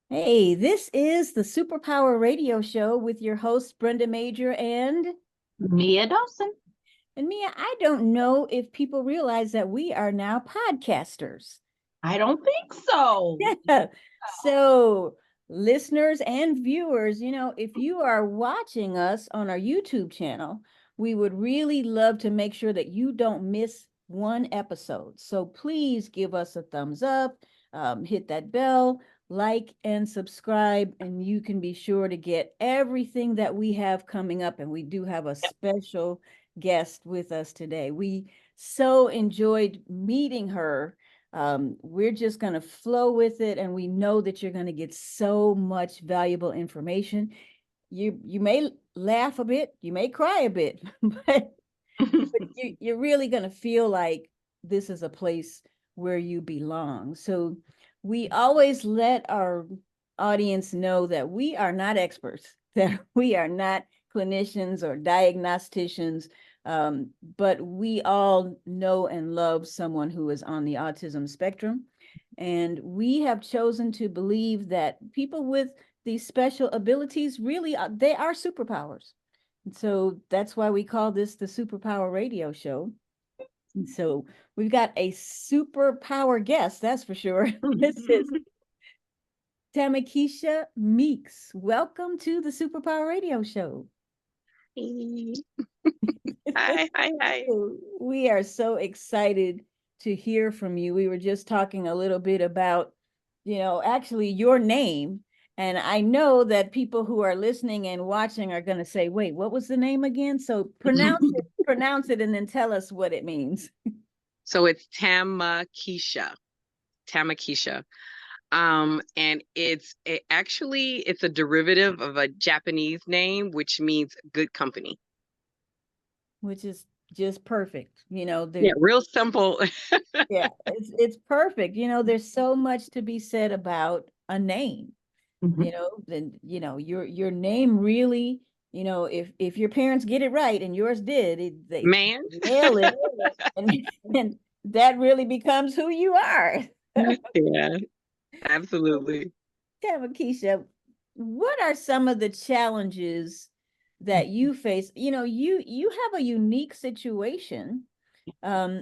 Hey, this is the Superpower Radio Show with your hosts, Brenda Major Mia Dawson. and Mia. I don't know if people realize that we are now podcasters. I don't think so. Yeah. So, listeners and viewers, if you are watching us on our YouTube channel, we would really love to make sure that you don't miss one episode. So, please give us a thumbs up, hit that bell, like, and subscribe, and you can be sure to get everything that we have coming up. And we do have a special guest with us today. We so enjoyed meeting her. We're just going to flow with it, and we know that you're going to get so much valuable information. You may laugh a bit, you may cry a bit, but you're really going to feel like this is a place where you belong. So we always let our audience know that we are not experts, that we are not clinicians or diagnosticians, but we all know and love someone who is on the autism spectrum. And we have chosen to believe that people with these special abilities really they are superpowers. And so that's why we call this the Superpower Radio Show. And so we've got a superpower guest, that's for sure. This is Tamakisha Meeks. Welcome to the Superpower Radio Show. Hi. We are so excited to hear from you. We were just talking a little bit about, actually your name. And I know that people who are listening and watching are going to say, wait, what was the name again? So pronounce it, and then tell us what it means. So it's Tamakisha. Tamakisha. And it's a derivative of a Japanese name, which means good company. Which is just perfect. Yeah, real simple. Yeah, it's perfect. There's so much to be said about a name. Then your name really, if your parents get it right and yours did, they Man. nail it, and that really becomes who you are. Yeah, absolutely. Tamakisha, what are some of the challenges that you face? You have a unique situation,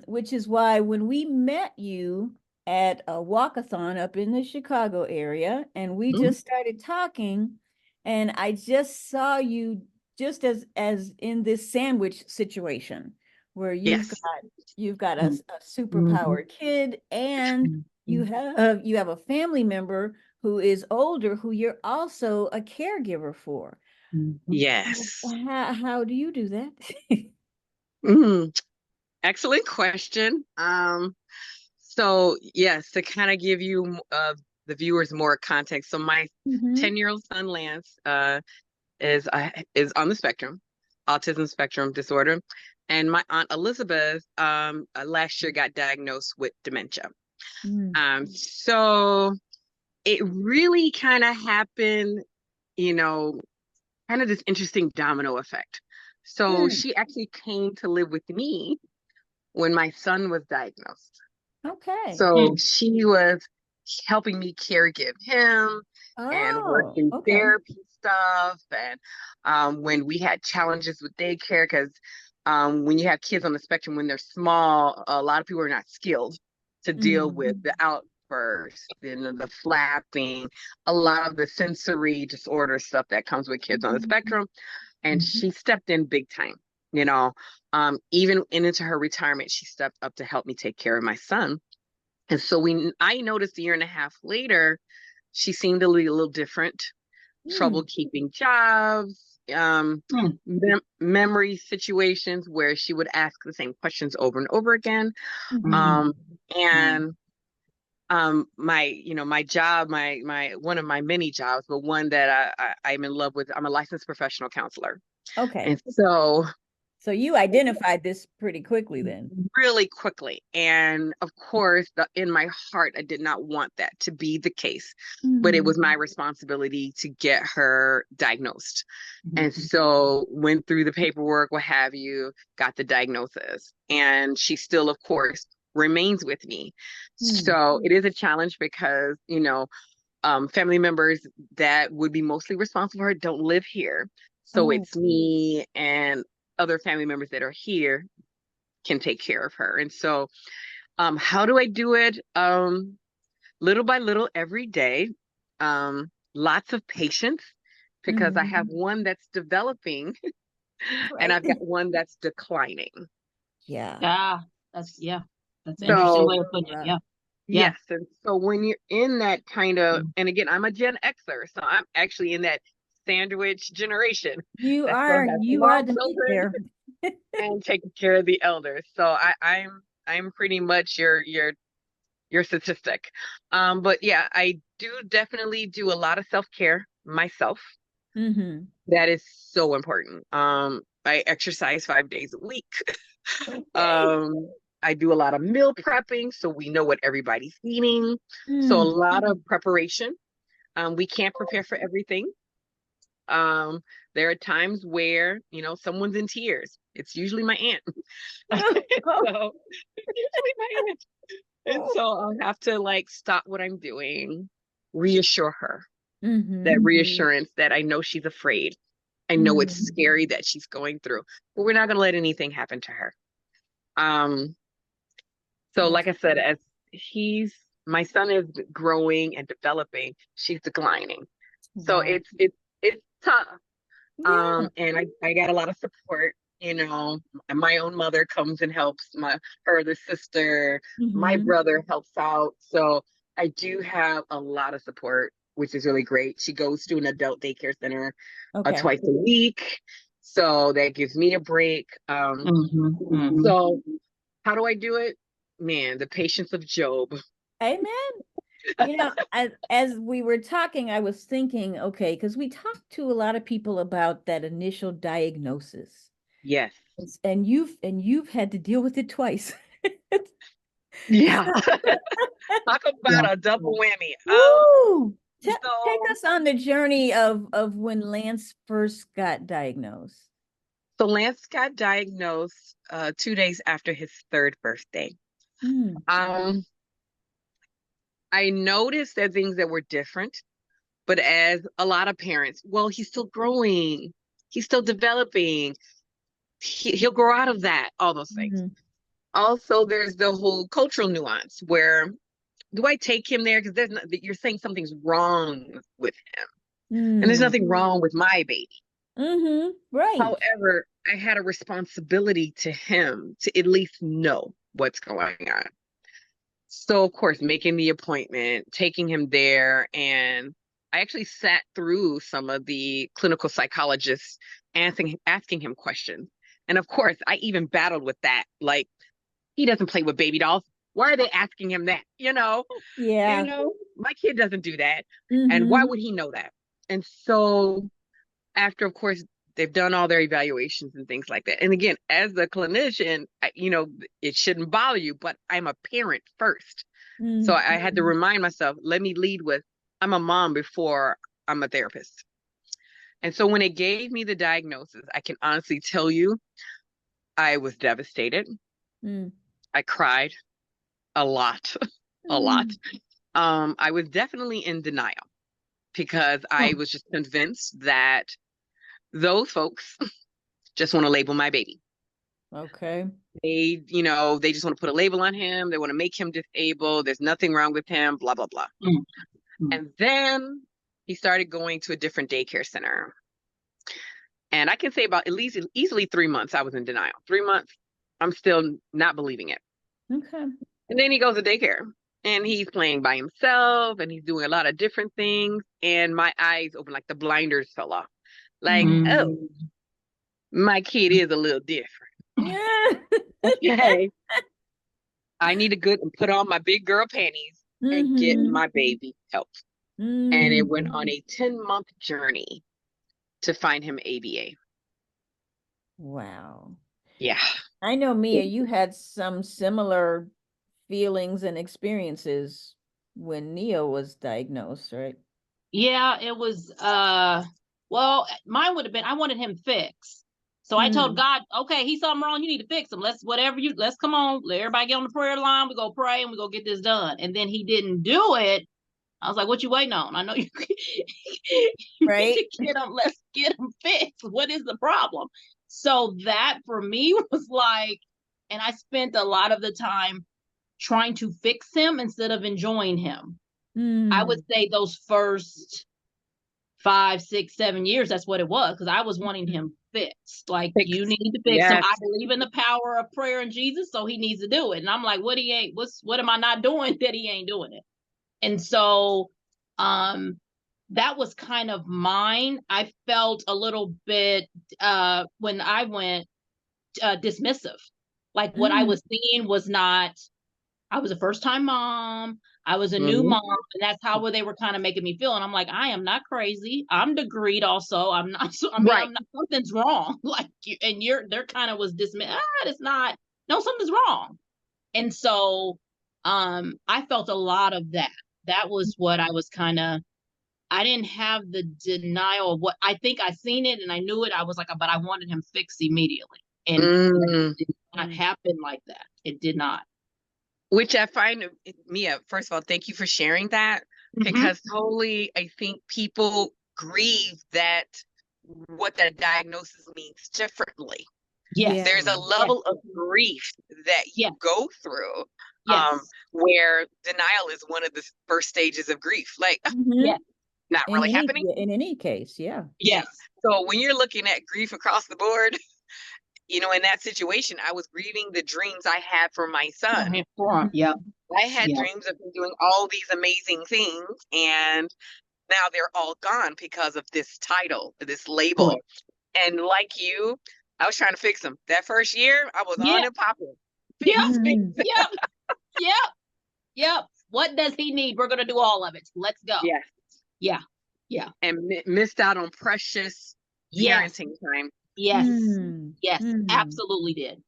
which is why when we met you at a walkathon up in the Chicago area, and we Mhm. just started talking, and I just saw you just as in this sandwich situation where you've Yes. got you've got a Mhm. superpowered kid, and you have a family member who is older who you're also a caregiver for. Yes. How do you do that? Mhm. Excellent question. So yes, to kind of give you the viewers more context. So my Mhm. 10-year-old son Lance is on the spectrum, autism spectrum disorder, and my aunt Elizabeth last year got diagnosed with dementia. Mm. So it really kind of happened, you know, kind of this interesting domino effect. So Mm. she actually came to live with me when my son was diagnosed. Okay. So she was helping me care give him and Oh, working okay. therapy stuff. And when we had challenges with daycare, because when you have kids on the spectrum, when they're small, a lot of people are not skilled to deal with Mm. the outbursts and the flapping, a lot of the sensory disorder stuff that comes with kids on the Mhm. spectrum. And she stepped in big time, you know. Even into her retirement, she stepped up to help me take care of my son. And so I noticed a year and a half later, she seemed to be a little different, trouble Mm. keeping jobs, memory situations where she would ask the same questions over and over again. Mhm. Um, and my job, my one of my many jobs, but one that I'm in love with, I'm a licensed professional counselor. Okay. And so So you identified this pretty quickly then. really quickly. And of course, in my heart, I did not want that to be the case, but it Mhm. was my responsibility to get her diagnosed. And so went through the paperwork, what have you, got the diagnosis. And she still, of course, remains with me. Mm. So it is a challenge because, family members that would be mostly responsible for her don't live here. So Oh. it's me and other family members that are here can take care of her. And so how do I do it? Little by little every day. Lots of patience because I have Mm-hmm. one that's developing and Right. I've got one that's declining. Yeah. Yeah, yeah, that's an interesting So way of putting it. Yeah, yeah. yes, and so when you're in that kind of, and again, I'm a Gen Xer, so I'm actually in that sandwich generation that still has You are small the meat children there. and taking care of the elders. So I'm pretty much your statistic. But yeah, I do definitely do a lot of self-care myself. Mm-hmm. That is so important. I exercise 5 days a week. Okay. Um, I do a lot of meal prepping, so we know what everybody's eating. So a Mm. lot of preparation. We can't prepare for everything. Um, there are times where, someone's in tears. It's usually my aunt. So it's usually my aunt. And so I'll have to like stop what I'm doing, reassure her. That Mm-hmm. reassurance that I know she's afraid. I know it's Mm. scary that she's going through, but we're not going to let anything happen to her. Um, so That's like I said, as my son is growing and developing, she's declining. So wow. it's tough. Yeah. And I got a lot of support, and my own mother comes and helps her other sister, my Mm-hmm. brother helps out. So I do have a lot of support, which is really great. She goes to an adult daycare center Okay. twice a week. So that gives me a break. So how do I do it? Man, the patience of Job. Amen. As we were talking, I was thinking, okay, because we talked to a lot of people about that initial diagnosis. Yes. And you've had to deal with it twice. Yeah. So, Talk Yeah. about a double whammy. woo! Take So us on the journey of when Lance first got diagnosed. So Lance got diagnosed 2 days after his third birthday. Mm. Um, I noticed that things that were different, but as a lot of parents, well, he's still growing, he's still developing, he'll grow out of that, all those things. Mhm. Also, there's the whole cultural nuance where do I take him there? Because you're saying something's wrong with him, and there's Mm. nothing wrong with my baby. Mm-hmm. Right. However, I had a responsibility to him to at least know what's going on. So, of course, making the appointment, taking him there, and I actually sat through some of the clinical psychologists asking him questions. And of course, I even battled with that. Like, he doesn't play with baby dolls. Why are they asking him that? Yeah. My kid doesn't do that. And why Mm-hmm. would he know that? And so after, of course, they've done all their evaluations and things like that. And again, as a clinician, it shouldn't bother you, but I'm a parent first. So Mm. I had to remind myself, let me lead with, I'm a mom before I'm a therapist. And so when it gave me the diagnosis, I can honestly tell you, I was devastated. Mm. I cried a lot, a lot. Mm. I was definitely in denial because I was just convinced that those folks just want to label my baby. Okay. They just want to put a label on him. They want to make him disabled. There's nothing wrong with him, blah, blah, blah. And then he started going to a different daycare center. And I can say about at least easily 3 months, I was in denial. 3 months, I'm still not believing it. Okay. And then he goes to daycare and he's playing by himself and he's doing a lot of different things. And my eyes open, like the blinders fell off. Like, Mm. oh, my kid is a little different. Yeah. Okay. I need to go and put on my big girl panties and get Mm-hmm. my baby help. And it went on Mm. a 10-month journey to find him ABA. Wow. Yeah. I know, Mia, you had some similar feelings and experiences when Neo was diagnosed, right? Yeah, it was well, mine would have been I wanted him fixed. So I told Mm. God, okay, he's something wrong. You need to fix him. Let's come on. Let everybody get on the prayer line. We go pray and we go get this done. And then he didn't do it. I was like, what you waiting on? I know you, you need Right. to get them. Let's get them fixed. What is the problem? So that for me was like, and I spent a lot of the time trying to fix him instead of enjoying him. I would say those first 5, 6, 7 years, that's what it was, because I was wanting him fixed. Like, Fix. you need to fix him. Yes. I believe in the power of prayer and Jesus, so he needs to do it. And I'm like, what am I not doing that he ain't doing it? And so that was kind of mine. I felt a little bit when I went dismissive. Like, what I was seeing was not, I was a first time mom. I was a new mom, and that's how they were kind of making me feel. And I'm like, I am not crazy. I'm degreed also. I'm not, I mean, Right. I'm not, something's wrong. Like, they're kind of was dismissed. It's not, no, something's wrong. And so, I felt a lot of that. That was what I was kind of, I didn't have the denial of what I think I seen it and I knew it. I was like, but I wanted him fixed immediately. And it did not happen like that. It did not. Which I find, Mia, first of all, thank you for sharing that, because totally, I think people grieve that what that diagnosis means differently. Yes. There's a level of grief that you go through, where denial is one of the first stages of grief. Like, not really happening. In any case, Yes. So when you're looking at grief across the board, you know, in that situation, I was grieving the dreams I had for my son. I had dreams of him doing all these amazing things, and now they're all gone because of this title, this label. And like you, I was trying to fix him. That first year, I was on and popping. Yep. What does he need? We're going to do all of it. Let's go. Yeah. And missed out on precious parenting time. Yes. Absolutely did.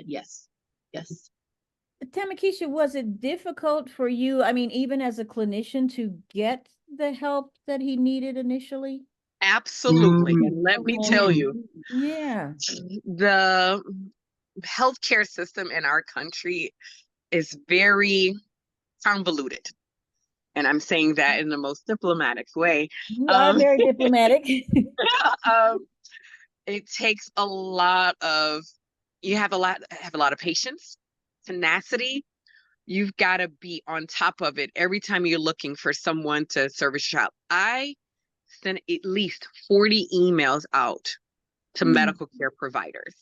Yes. Tamakisha, was it difficult for you, I mean, even as a clinician, to get the help that he needed initially? Absolutely. And let me tell you, the healthcare system in our country is very convoluted. And I'm saying that in the most diplomatic way. You are very diplomatic. It takes a lot of, you have a lot of patience, tenacity. You've got to be on top of it every time you're looking for someone to service your child. I sent at least 40 emails out to medical care providers.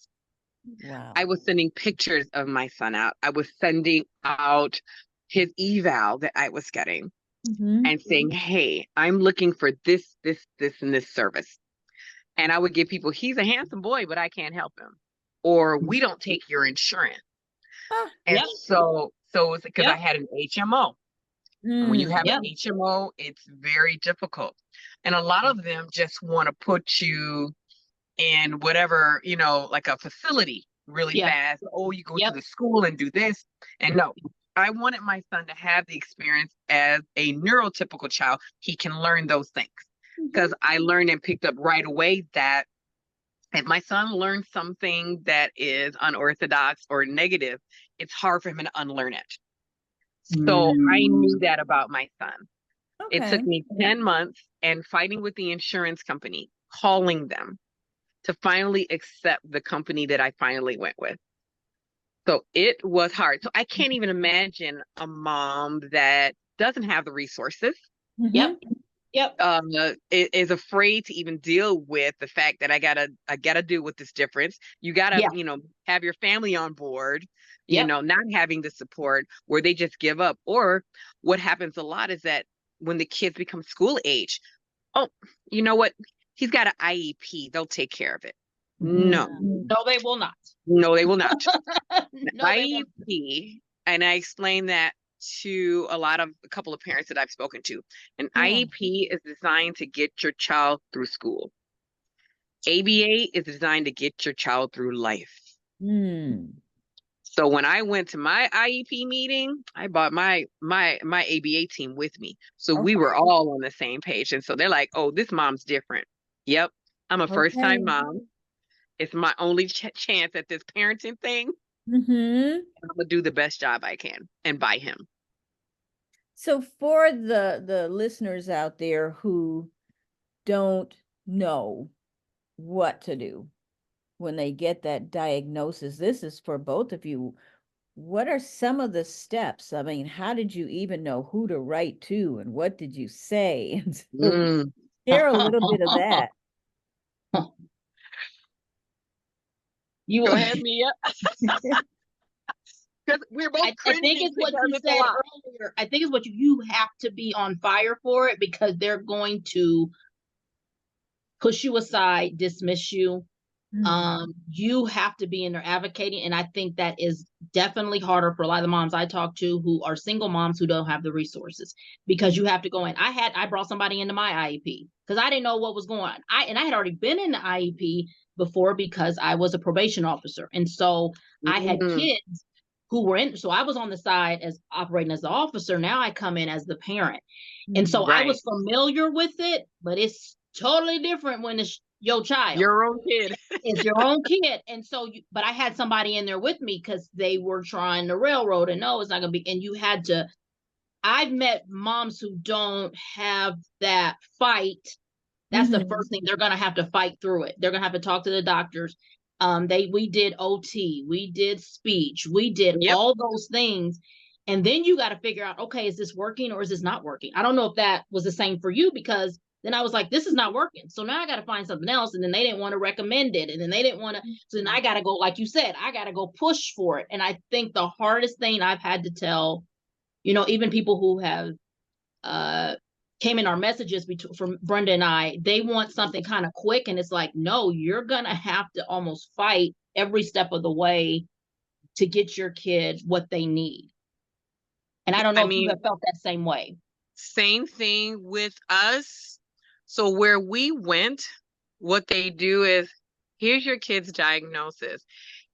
Wow. I was sending pictures of my son out. I was sending out his eval that I was getting and saying, hey, I'm looking for this, and this service. And I would give people, he's a handsome boy, but I can't help him. Or we don't take your insurance. And so it's because I had an HMO. And when you have an HMO, it's very difficult. And a lot of them just want to put you in whatever, you know, like a facility really fast. Oh, you go to the school and do this. And no, I wanted my son to have the experience as a neurotypical child. He can learn those things. Because I learned and picked up right away that if my son learns something that is unorthodox or negative, it's hard for him to unlearn it. So I knew that about my son. It took me 10 months and fighting with the insurance company, calling them to finally accept the company that I finally went with. So it was hard. So I can't even imagine a mom that doesn't have the resources. Is afraid to even deal with the fact that I gotta deal with this difference. You gotta, you know, have your family on board, you know, not having the support where they just give up. Or what happens a lot is that when the kids become school age, oh, you know what? He's got an IEP. They'll take care of it. No, they will not. No, they will not. IEP, and I explained that to a couple of parents that I've spoken to. An IEP is designed to get your child through school. ABA is designed to get your child through life. So when I went to my IEP meeting, I brought my ABA team with me. So we were all on the same page. And so they're like, oh, this mom's different. Yep. I'm a first-time mom. It's my only chance at this parenting thing. I'm going to do the best job I can and by him. So for the listeners out there who don't know what to do when they get that diagnosis, this is for both of you. What are some of the steps? I mean, how did you even know who to write to and what did you say? And so Mm. share a little bit of that. Go ahead, Mia. Because we're both I cringing think it's what because you it's a said lot. earlier. I think it's what you have to be on fire for it, because they're going to push you aside, dismiss you. You have to be in there advocating. And I think that is definitely harder for a lot of the moms I talk to who are single moms who don't have the resources, because you have to go in. I brought somebody into my IEP because I didn't know what was going on. I had already been in the IEP before because I was a probation officer. And so I had kids who were in, so I was on the side as operating as the officer. Now I come in as the parent. And so I Right. was familiar with it, but it's totally different when it's your child. Your own kid. It's your own kid. And so, but I had somebody in there with me because they were trying to railroad, and no, it's not going to be. And you had to, I've met moms who don't have that fight. That's the first thing. They're going to have to fight through it. They're going to have to talk to the doctors. We did OT, we did speech, we did all those things. And then you got to figure out, okay, is this working or is this not working? I don't know if that was the same for you, because then I was like, this is not working. So now I got to find something else. And then they didn't want to recommend it. And then they didn't want to. So then I got to go, like you said, I got to go push for it. And I think the hardest thing I've had to tell, even people who have came in our messages from Brenda and I, they want something kind of quick. And it's like, no, you're going to have to almost fight every step of the way to get your kid what they need. And I don't know if you have felt that same way. Same thing with us. So where we went, what they do is, here's your kid's diagnosis.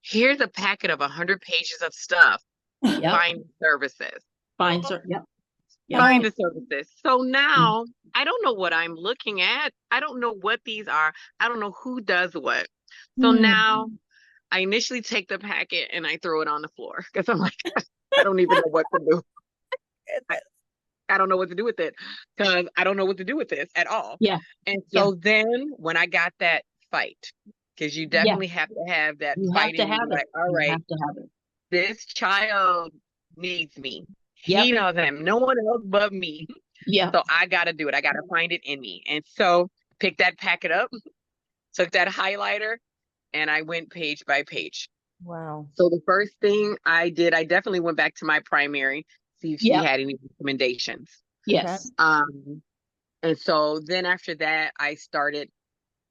Here's a packet of 100 pages of stuff. Find services. Find the services. So now I don't know what I'm looking at. I don't know what these are. I don't know who does what. So now I initially take the packet and I throw it on the floor because I'm like, I don't even know what to do. I don't know what to do with it because I don't know what to do with this at all. Yeah. And so then when I got that fight, because you definitely have to have that fight. You have to have it. Like, all right, this child needs me. He knows him. No one else but me. Yeah. So I got to do it. I got to find it in me. And so pick that packet up, took that highlighter, and I went page by page. Wow. So the first thing I did, I definitely went back to my primary, see if she had any recommendations. Yes. And so then after that, I started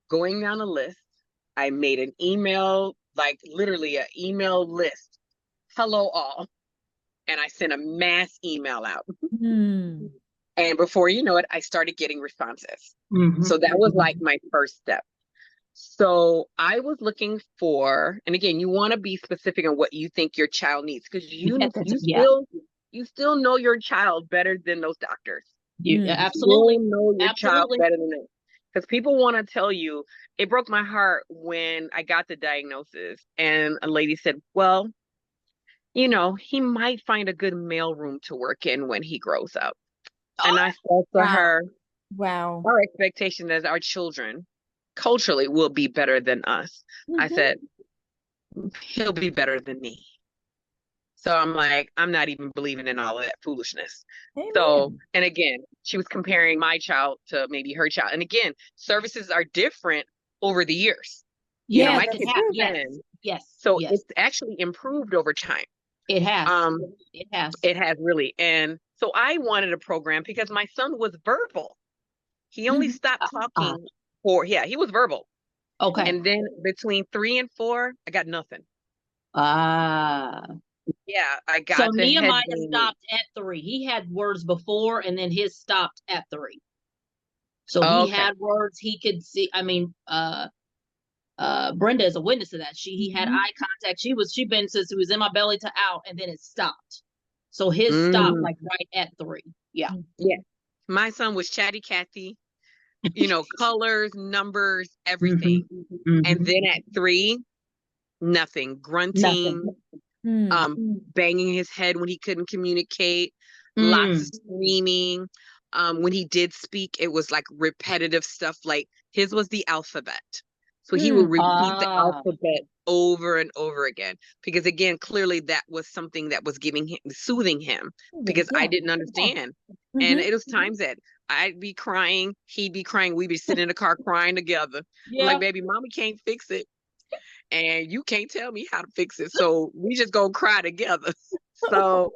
going down a list. I made an email, like literally an email list. Hello all. And I sent a mass email out. And before you know it, I started getting responses. So that was like my first step. So I was looking for, and again, you want to be specific on what you think your child needs, because you still know your child better than those doctors. Absolutely. You know your child better than them. Because people want to tell you, it broke my heart when I got the diagnosis and a lady said, well, he might find a good mailroom to work in when he grows up. And I said to her, wow, our expectation as our children culturally will be better than us. I said, he'll be better than me. So I'm like, I'm not even believing in all of that foolishness. Amen. So, and again, she was comparing my child to maybe her child. And again, services are different over the years. My kids have 10. So it's actually improved over time. It has. It has really. And so I wanted a program because my son was verbal. He only stopped talking he was verbal. Okay. And then between 3 and 4, I got nothing. Yeah, I got so Nehemiah stopped at 3. He had words before, and then his stopped at 3. So he had words he could see. I mean, Brenda is a witness to that. He had eye contact. She been since it was in my belly to out, and then it stopped. So his stopped like right at 3. Yeah. Yeah. My son was chatty Cathy, colors, numbers, everything. And then at 3, nothing. Grunting, banging his head when he couldn't communicate. lots of screaming. When he did speak, it was like repetitive stuff. Like his was the alphabet. So he would repeat the alphabet over and over again. Because again, clearly that was something that was giving him, soothing him, because I didn't understand. And it was times that I'd be crying, he'd be crying, we'd be sitting in the car crying together. I'm like, baby, mommy can't fix it. And you can't tell me how to fix it. So we just go cry together. So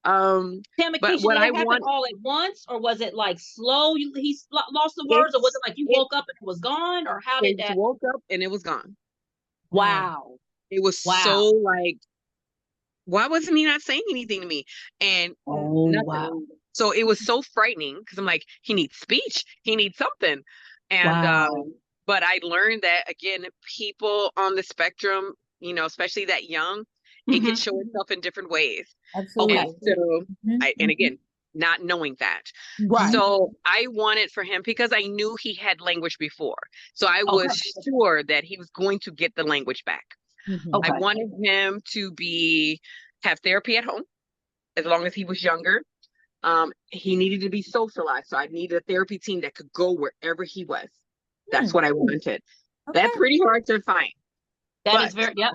Tamakisha, but what did I it happen want, all at once, or was it like slow? Lost the words, or was it like you woke up and it was gone, or how did just that? woke up and it was gone. Wow. It was so like, why wasn't he not saying anything to me? And nothing. Wow. So it was so frightening, because I'm like, he needs speech, he needs something. And but I learned that again, people on the spectrum, you know, especially that young, it could show itself in different ways. Absolutely. And so and again, not knowing that. Right. So I wanted for him, because I knew he had language before. So I was sure that he was going to get the language back. I wanted him to have therapy at home as long as he was younger. He needed to be socialized. So I needed a therapy team that could go wherever he was. That's what I wanted. That's pretty hard to find. That is very, yeah,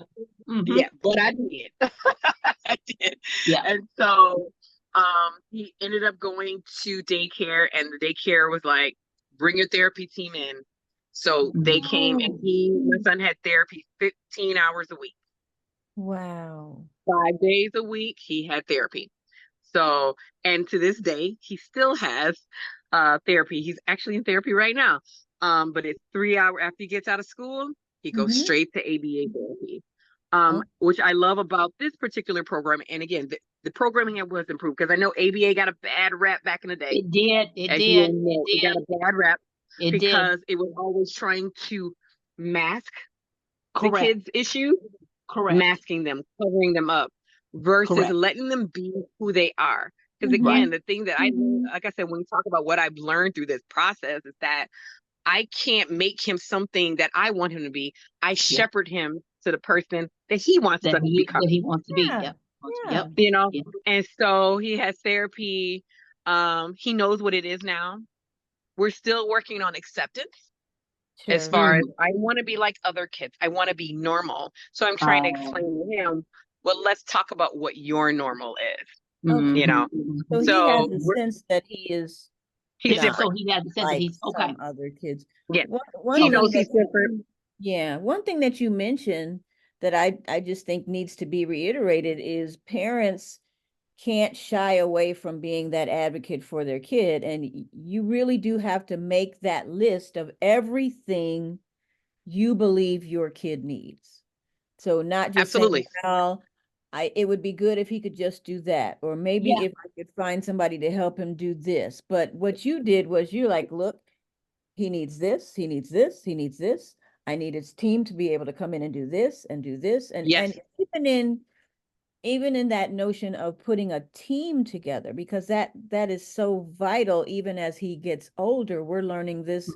but I did. I did. Yeah. And so he ended up going to daycare, and the daycare was like, bring your therapy team in. So they came, and my son had therapy 15 hours a week. Wow. 5 days a week, he had therapy. So, and to this day, he still has therapy. He's actually in therapy right now. But it's 3 hours after he gets out of school, he goes straight to ABA therapy. Which I love about this particular program. And again, the programming was improved, because I know ABA got a bad rap back in the day. It did. It got a bad rap because it was always trying to mask the kids' issues, masking them, covering them up, versus letting them be who they are. Because again, the thing that I, like I said, when we talk about what I've learned through this process, is that I can't make him something that I want him to be. I shepherd him to the person that he wants to become. That he wants to be. Yeah. You know, and so he has therapy. He knows what it is now. We're still working on acceptance. As far as, I want to be like other kids. I want to be normal. So I'm trying to explain to him, well, let's talk about what your normal is. You know, so he has a sense that he's different. So he has a sense that he's some other kids. Yeah, he knows he's different. Yeah, one thing that you mentioned that I just think needs to be reiterated is parents can't shy away from being that advocate for their kid, and you really do have to make that list of everything you believe your kid needs. So not just saying, well, it would be good if he could just do that, or maybe if I could find somebody to help him do this. But what you did was you're like, look, he needs this, he needs this, he needs this. I need his team to be able to come in and do this and do this. And even in that notion of putting a team together, because that is so vital. Even as he gets older, we're learning this,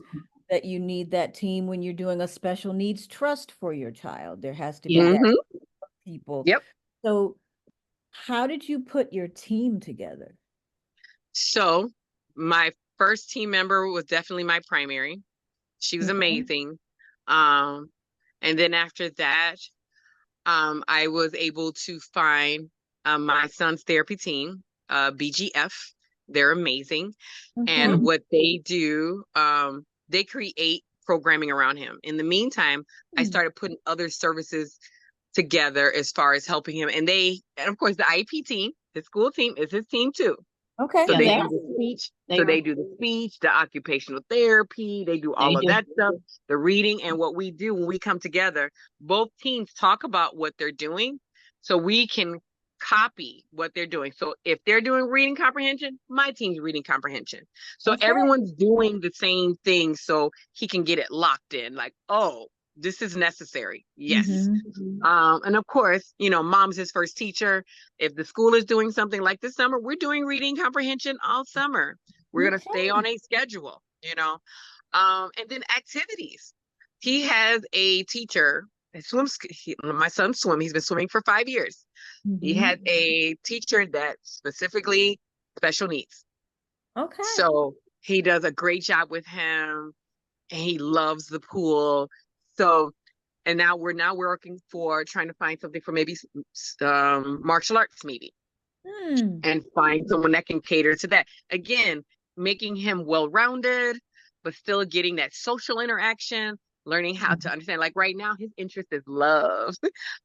that you need that team when you're doing a special needs trust for your child. There has to be that people. So how did you put your team together? So my first team member was definitely my primary. She was amazing. And then after that, I was able to find my son's therapy team, BGF. They're amazing. And what they do, they create programming around him. In the meantime, I started putting other services together as far as helping him. And of course, the IEP team, the school team, is his team too. Okay. So they do the speech. They do the speech, the occupational therapy. They do all of that stuff, the reading. And what we do when we come together, both teams talk about what they're doing, so we can copy what they're doing. So if they're doing reading comprehension, my team's reading comprehension. So everyone's doing the same thing, so he can get it locked in. Like, oh, this is necessary. Yes. And of course, you know, mom's his first teacher. If the school is doing something like this summer, we're doing reading comprehension all summer. We're going to stay on a schedule, you know. And then activities. He has a teacher, my son swims. He's been swimming for 5 years. He had a teacher that specifically special needs. Okay. So he does a great job with him, and he loves the pool. So, and now we're working for trying to find something for maybe martial arts, maybe, Hmm. and find someone that can cater to that. Again, making him well-rounded, but still getting that social interaction, learning how to understand. Like right now, his interest is love.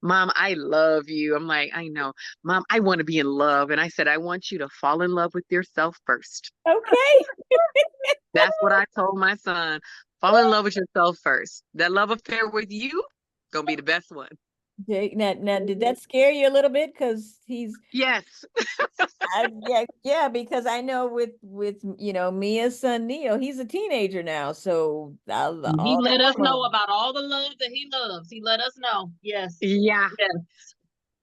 Mom, I love you. I'm like, I know. Mom, I want to be in love. And I said, I want you to fall in love with yourself first. Okay. That's what I told my son. Fall in love with yourself first. That love affair with you, gonna be the best one. Now, did that scare you a little bit? Because he's, Yes. yeah, because I know with Mia's son Neo, he's a teenager now, so all He the let us know hormones. about all the love that he loves. He let us know. Yes. Yeah. Yes.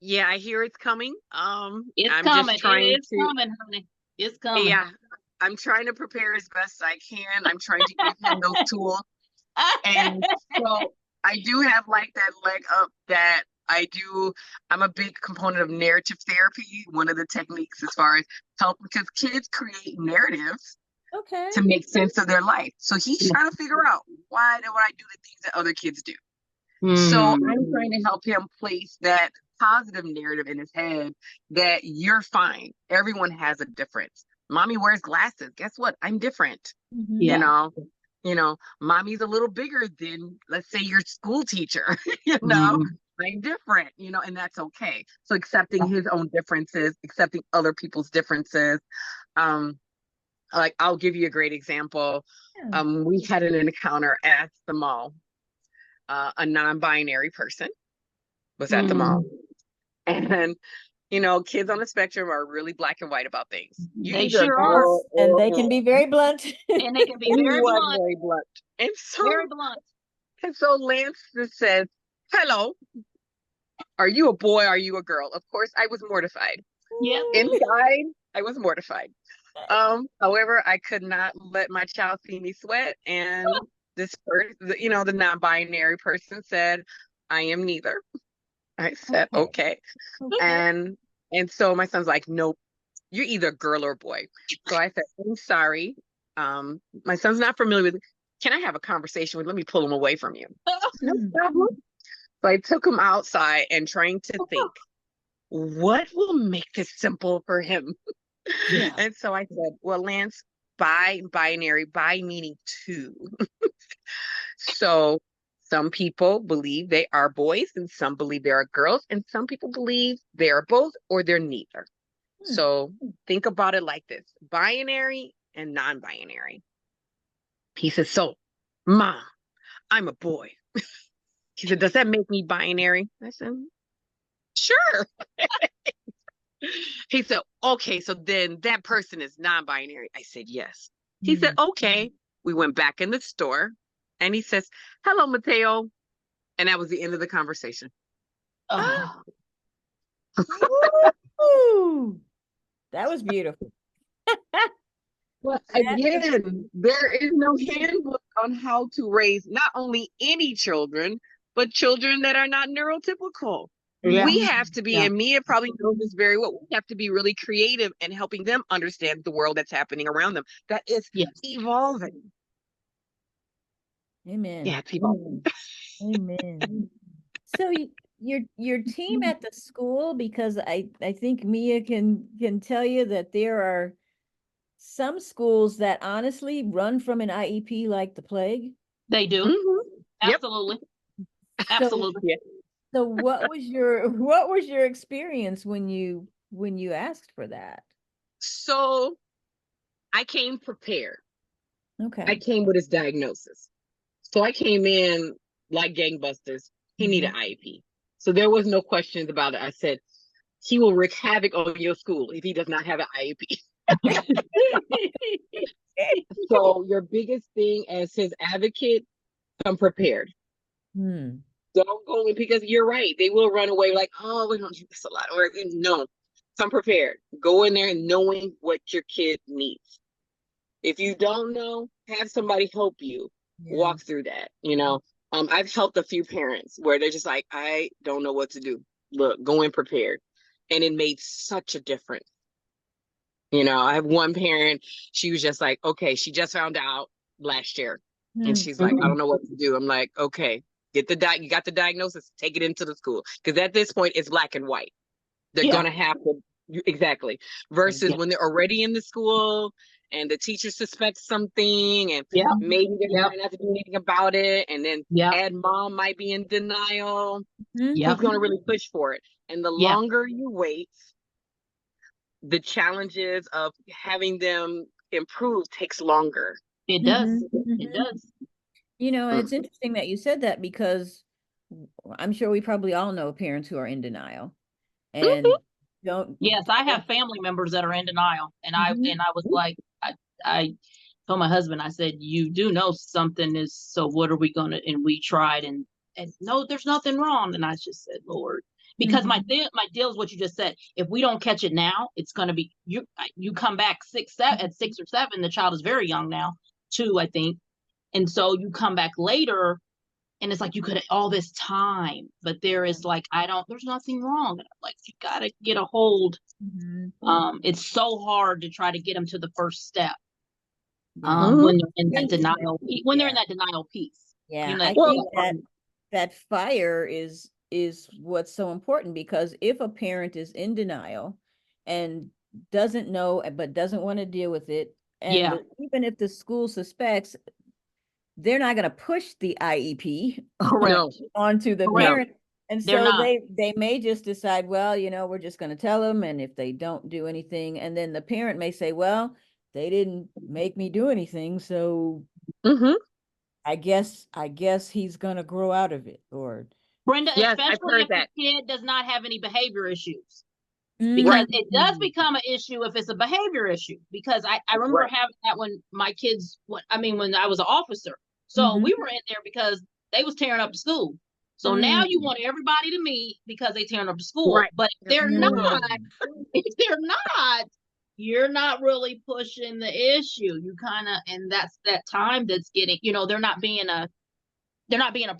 Yeah, I hear it's coming. It's I'm coming. just trying It's to, coming, honey. It's coming. yeah, I'm trying to prepare as best I can. I'm trying to give him those tools. And so I do have like that leg up that I'm a big component of narrative therapy. One of the techniques as far as help, because kids create narratives Okay. to make sense of their life. So he's trying to figure out, why do I do the things that other kids do? So I'm trying to help him place that positive narrative in his head that you're fine. Everyone has a difference. Mommy wears glasses. Guess what? I'm different. Mhm. You Yeah. know, mommy's a little bigger than, let's say, your school teacher. Mhm. I'm different, and that's okay. So accepting his own differences, accepting other people's differences. Like, I'll give you a great example. Yeah. We had an encounter at the mall. A non-binary person was at the mall. And, kids on the spectrum are really black and white about things. You're They either a sure are. girl Yes, and or a they boy. can be very blunt. And they can be And he very was blunt. very blunt. And so, Very blunt. Lance just says, hello, are you a boy? Are you a girl? Of course, I was mortified. Yep. Inside, I was mortified. However, I could not let my child see me sweat. And this person, the non-binary person said, I am neither. I said, okay. Okay. And so my son's like, nope, you're either girl or boy. So I said, I'm sorry. My son's not familiar with, can I have a conversation with, let me pull him away from you. No problem. So I took him outside and trying to think, what will make this simple for him? Yeah. And so I said, well, Lance, binary, bi meaning two. So some people believe they are boys and some believe they are girls, and some people believe they are both or they're neither. So think about it like this: binary and non-binary. He says, so, Mom, I'm a boy. He said, does that make me binary? I said, sure. He said, okay, so then that person is non-binary. I said, yes. He said, okay. We went back in the store and he says, hello, Mateo. And that was the end of the conversation. Oh. Woo! That was beautiful. But again, there is no handbook on how to raise not only any children, but children that are not neurotypical. Yeah. We have to be, Yeah. and Mia probably knows this very well, we have to be really creative in helping them understand the world that's happening around them. That is Yes. evolving. Amen. Yeah, it's evolving. Amen. So your team at the school, because I think Mia can tell you that there are some schools that honestly run from an IEP like the plague. They do. Mhm. Yep. Absolutely. So Absolutely. Yeah. so what was your experience when you asked for that? So I came prepared. I Okay. came with his diagnosis. So I came in like gangbusters. He needed IEP. So there was no questions about it. I said, he will wreak havoc on your school if he does not have an IEP. So your biggest thing as his advocate, come prepared. Hmm. Don't go in, because you're right. They will run away like, oh, we don't do this a lot. Or no, come prepared. Go in there knowing what your kid needs. If you don't know, have somebody help you walk through that. I've helped a few parents where they're just like, I don't know what to do. Look, go in prepared. And it made such a difference. You know, I have one parent, she was just like, okay, she just found out last year. And she's like, I don't know what to do. I'm like, okay, you got the diagnosis, take it into the school. Because at this point, it's black and white. They're Yeah. gonna have to exactly. Versus Yeah. when they're already in the school and the teacher suspects something and Yeah. maybe they're Yep. trying not to do anything about it, and then Yeah. add mom might be in denial. Yeah. Who's gonna really push for it? And the Yeah. longer you wait, the challenges of having them improve takes longer. It does. It does. You know, and Mm. it's interesting that you said that because I'm sure we probably all know parents who are in denial and don't. Yes, I have family members that are in denial, and I Mhm. was like, I told my husband, I said, you do know something is, so what are we gonna? And we tried, and no, there's nothing wrong. And I just said, Lord, because my deal is what you just said. If we don't catch it now, it's gonna be you come back at 6 or 7. The child is very young now, 2, I think, and so you come back later. And it's like you could all this time, but there is like there's nothing wrong. And I'm like, you gotta get a hold. It's so hard to try to get them to the first step. When they're in that denial, they're in that denial piece. Yeah, You know, I think that fire is what's so important, because if a parent is in denial and doesn't know but doesn't want to deal with it, and even if the school suspects, they're not going to push the IEP onto the parent. And so they may just decide, well, you know, we're just going to tell them. And if they don't do anything, and then the parent may say, well, they didn't make me do anything. So I guess he's going to grow out of it. Or Brenda, yes, I've especially heard if that. the kid does not have any behavior issues. Because it does become an issue if it's a behavior issue. Because I remember having that when my kids, when I was an officer. So we were in there because they was tearing up the school. So now you want everybody to meet because they tearing up the school. But if they're not, you're not really pushing the issue. You kind of, and that's that time that's getting, they're not being a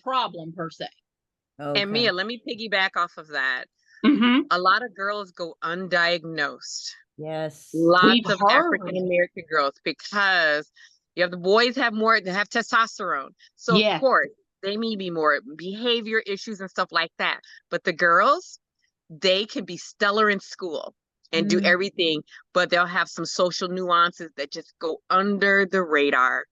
problem per se. Okay. And Mia, let me piggyback off of that. A lot of girls go undiagnosed. Yes. Lots of African American girls, because you have the boys have testosterone. So of course they may be more behavior issues and stuff like that. But the girls, they can be stellar in school and do everything, but they'll have some social nuances that just go under the radar.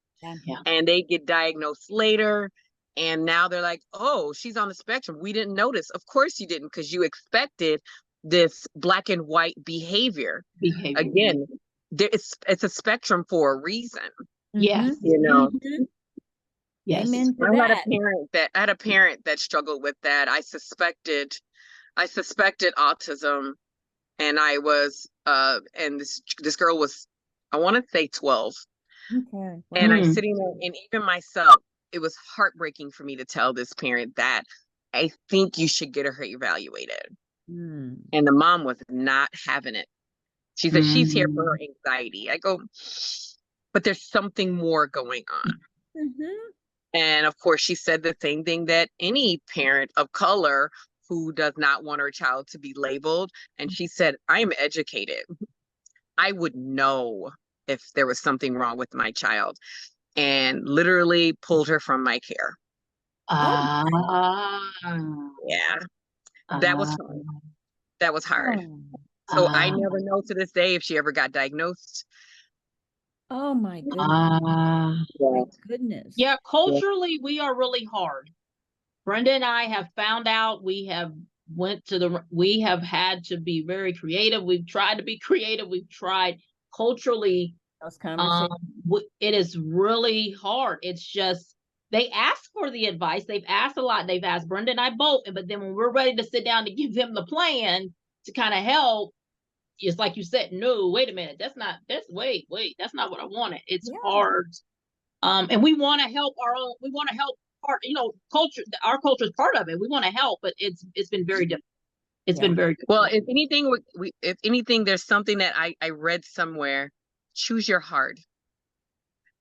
And they get diagnosed later. And now they're like, oh, she's on the spectrum. We didn't notice. Of course you didn't, because you expected this black and white behavior. Again, it's a spectrum for a reason. Yes. You know. Yes. I had a parent that struggled with that. I suspected autism, and I was and this girl was, I want to say 12. Okay. And I'm sitting there, and even myself, it was heartbreaking for me to tell this parent that I think you should get her evaluated. And the mom was not having it. She said she's here for her anxiety. I go, but there's something more going on. And of course, she said the same thing that any parent of color who does not want her child to be labeled. And she said, I'm educated. I would know if there was something wrong with my child, and literally pulled her from my care. Yeah, that was hard. That was hard. So I never know to this day if she ever got diagnosed. Oh my goodness. Goodness. Yeah, culturally, we are really hard. Brenda and I have found out we have had to be very creative. We've tried to be creative. We've tried culturally. It is really hard. It's just, they ask for the advice. They've asked a lot. They've asked Brenda and I both. But then when we're ready to sit down to give them the plan to kind of help, it's like you said, no, wait a minute. That's not what I wanted. It's hard. And we want to help part, culture. Our culture is part of it. We want to help, but it's been very difficult. It's been very difficult. Well, if anything, there's something that I read somewhere. Choose your heart.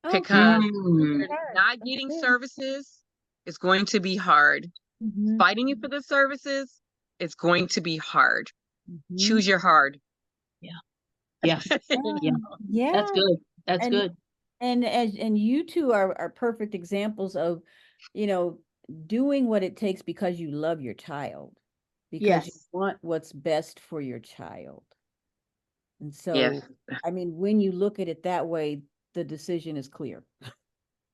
Because not getting services is going to be hard. Fighting you for the services, it's going to be hard. Choose your heart. Yeah. Yeah. Yeah. Yeah. That's good. That's And good. and you two are perfect examples of, you know, doing what it takes because you love your child, because you Yes. want what's best for your child. And Yes. so, I mean, when you look at it that way, the decision is clear.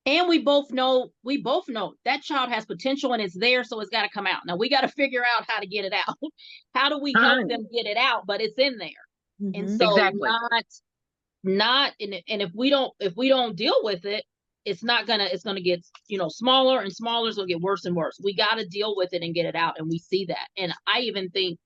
And we both know that child has potential and it's there, so it's got to come out. Now we got to figure out how to get it out. How do we help them get it out? But it's in there. And Mm-hmm. so Exactly. and if we don't deal with it, it's gonna get smaller and smaller. It's gonna get worse and worse. We got to deal with it and get it out, and we see that. And I even think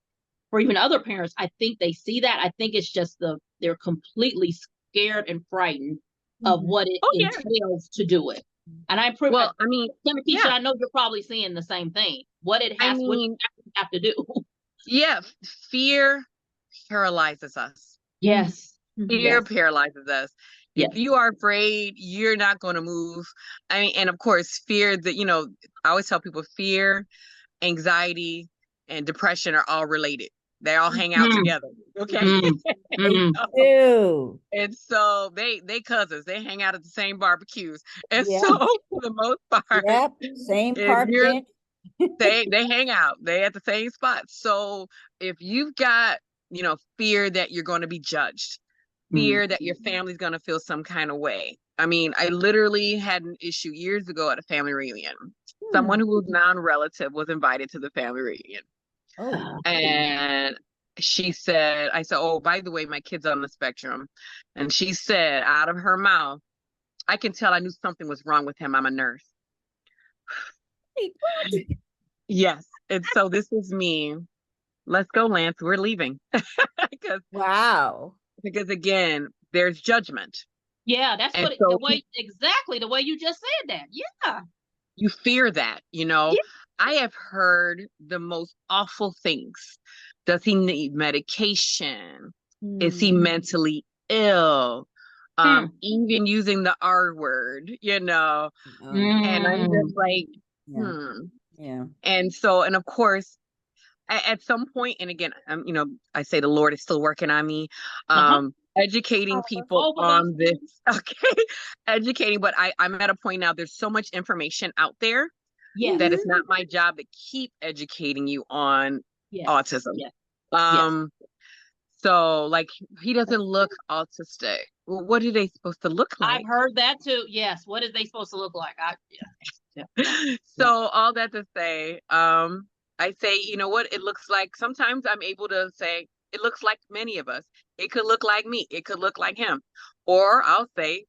for even other parents, I think they see that. I think it's just they're completely scared and frightened of Mm-hmm. what it Oh yeah. entails to do it. And Well, I mean, Tamakisha, yeah. I know you're probably seeing the same thing. What I what mean, you have to do. yeah, fear paralyzes us. Yes. Mm-hmm. Fear Yes. paralyzes us. If Yes. you are afraid, you're not going to move. I mean, and of course, fear that, I always tell people fear, anxiety, and depression are all related. They all hang out Mm, together. Okay. mm, They mm. do. And so they cousins, they hang out at the same barbecues. And Yeah. so for the most part, Yep. Same if park you're bench. they hang out, they at the same spot. So if you've got, fear that you're going to be judged, Mm. fear that your family's going to feel some kind of way. I mean, I literally had an issue years ago at a family reunion. Hmm. Someone who was non-relative was invited to the family reunion. Oh. And I said, oh, by the way, my kid's on the spectrum. And she said out of her mouth, I can tell I knew something was wrong with him. I'm a nurse. Wait, what? Yes. And so this is me. Let's go, Lance. We're leaving. because Wow. because again, there's judgment. Yeah, that's And the so way, exactly the way you just said that. Yeah. you fear that. Yeah. I have heard the most awful things. Does he need medication? Is he Hmm. mentally ill? Hmm. Even using the R word, Oh, and I'm Mm. just like, yeah. Yeah. And so, and of course, at some point, and again, I say the Lord is still working on me, Uh-huh. educating people Both of us. on this. Okay, educating, but I'm at a point now. There's so much information out there Yes. that it's not my job to keep educating you on Yes. autism. Yes. Yes. So like he doesn't look autistic. Well, what are they supposed to look I've like? heard that too. Yes. What is they supposed to look like? Yeah. So all that to say, I say, you know what, it looks like sometimes I'm able to say it looks like many of us. It could look like me, it could look like him. Or I'll say,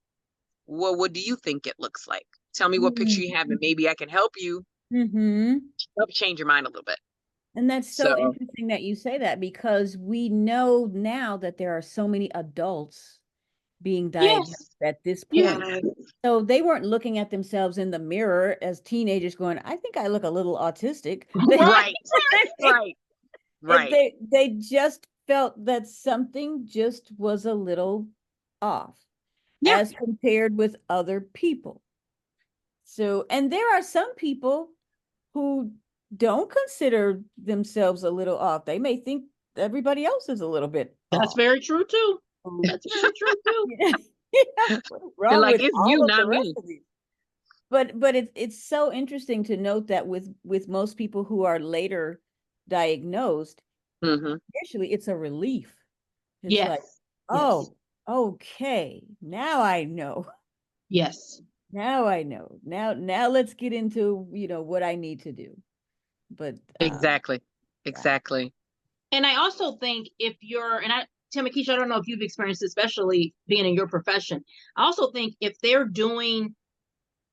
well, what do you think it looks like? Tell me what picture you have, and maybe I can help you Mm-hmm. help change your mind a little bit. And that's so So interesting that you say that, because we know now that there are so many adults being diagnosed Yes. at this Yes. point. So they weren't looking at themselves in the mirror as teenagers going, I think I look a little autistic. Right. right. And they just felt that something just was a little off Yeah. as compared with other people. So, and there are some people who don't consider themselves a little off. They may think everybody else is a little bit That's off. very true too. That's very true too. Yeah. What's They're wrong like, with it's you, all of the not rest me. of these? But it's so interesting to note that with most people who are later diagnosed, Mm-hmm. initially it's a relief. It's Yes. like, Yes. oh, okay, now I know. Yes. Now I know. Now let's get into, what I need to do. But Exactly. yeah. And I also think Tamakisha, I don't know if you've experienced, especially being in your profession. I also think if they're doing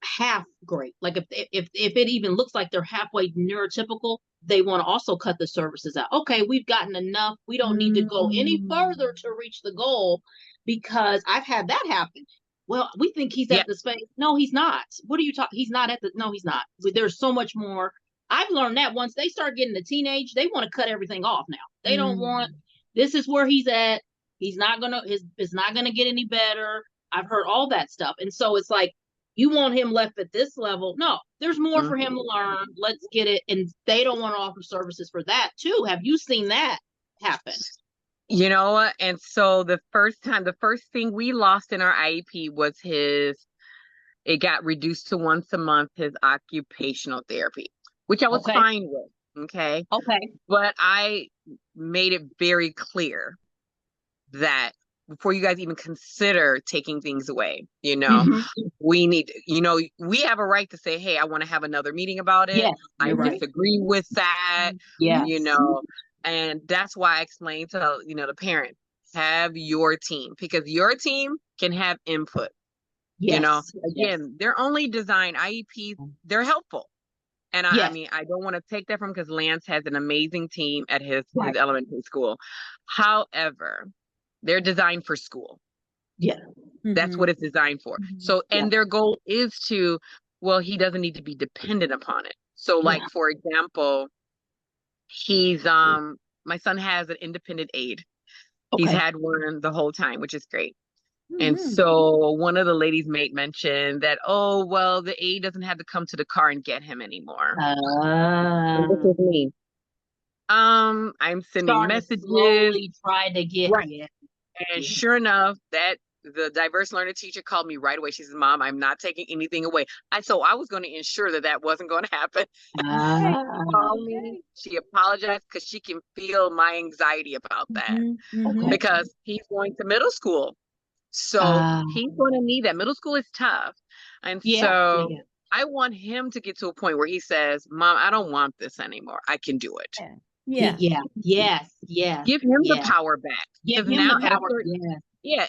half great, like if it even looks like they're halfway neurotypical, they want to also cut the services out. Okay, we've gotten enough. We don't need to go any further to reach the goal, because I've had that happen. Well, we think he's at the space. No, he's not. What are you talking? He's not no, he's not. There's so much more. I've learned that once they start getting to teenage, they want to cut everything off now. They don't want, this is where he's at. It's not gonna get any better. I've heard all that stuff. And so it's like, you want him left at this level? No, there's more for him to learn. Let's get it. And they don't want to offer services for that too. Have you seen that happen? You know, and so the first thing we lost in our IEP was it got reduced to once a month, his occupational therapy, which I was Okay. fine with. Okay. Okay. But I made it very clear that before you guys even consider taking things away, we need, we have a right to say, hey, I want to have another meeting about it. Yes, I you're right. disagree with that, Yes. and that's why I explained to, the parent, have your team, because your team can have input. Yes. Again, they're only designed IEPs, they're helpful. And I Yes. mean, I don't want to take that from, because Lance has an amazing team at his Right. elementary school. However, they're designed for school. Yeah. That's what it's designed for. So, and their goal is to, well, he doesn't need to be dependent upon it. So like, for example, my son has an independent aide. He's Okay. had one the whole time, which is great. And so one of the ladies made mention that, oh, well, the aide doesn't have to come to the car and get him anymore. And this is me. I'm sending messages. Slowly try to get right. And sure enough, that the diverse learner teacher called me right away. She says, Mom, I'm not taking anything away. So I was going to ensure that wasn't going to happen. She called me. She apologized because she can feel my anxiety about that. Because he's going to middle school. So he's going to need that. Middle school is tough. And so I want him to get to a point where he says, Mom, I don't want this anymore. I can do it. Yes. Give him the power back. Give him now the power.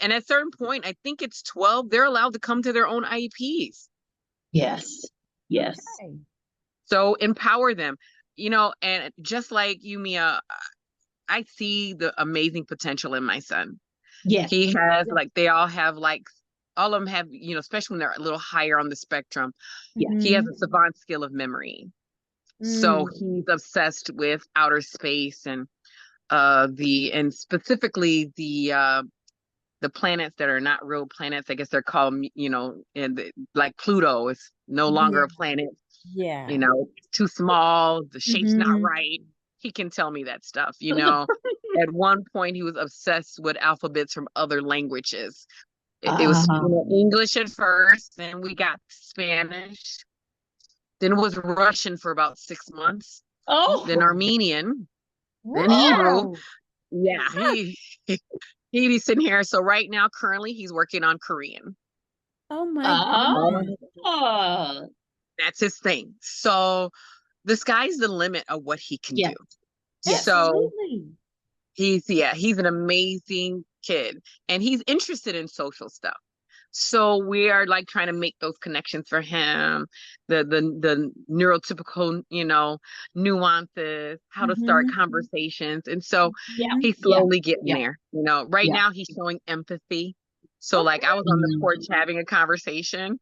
And at a certain point, I think it's 12, they're allowed to come to their own IEPs. Yes. Okay. So empower them, and just like you, Mia, I see the amazing potential in my son. Yes. He has they all have all of them have, especially when they're a little higher on the spectrum. He has a savant skill of memory. So he's obsessed with outer space and specifically the planets that are not real planets. I guess they're called, like Pluto is no longer a planet. Yeah. Too small, the shape's not right. He can tell me that stuff, At one point, he was obsessed with alphabets from other languages. It was English at first, then we got Spanish. Then it was Russian for about 6 months. Oh. Then Armenian. Then Hebrew. Yeah, he'd be sitting here. So right now, currently, he's working on Korean. Oh my God. That's his thing. So the sky's the limit of what he can do. So he's an amazing kid, and he's interested in social stuff. So we are trying to make those connections for him, the neurotypical, nuances, how to start conversations. And so he's slowly getting there. Right now he's showing empathy. So I was on the porch having a conversation.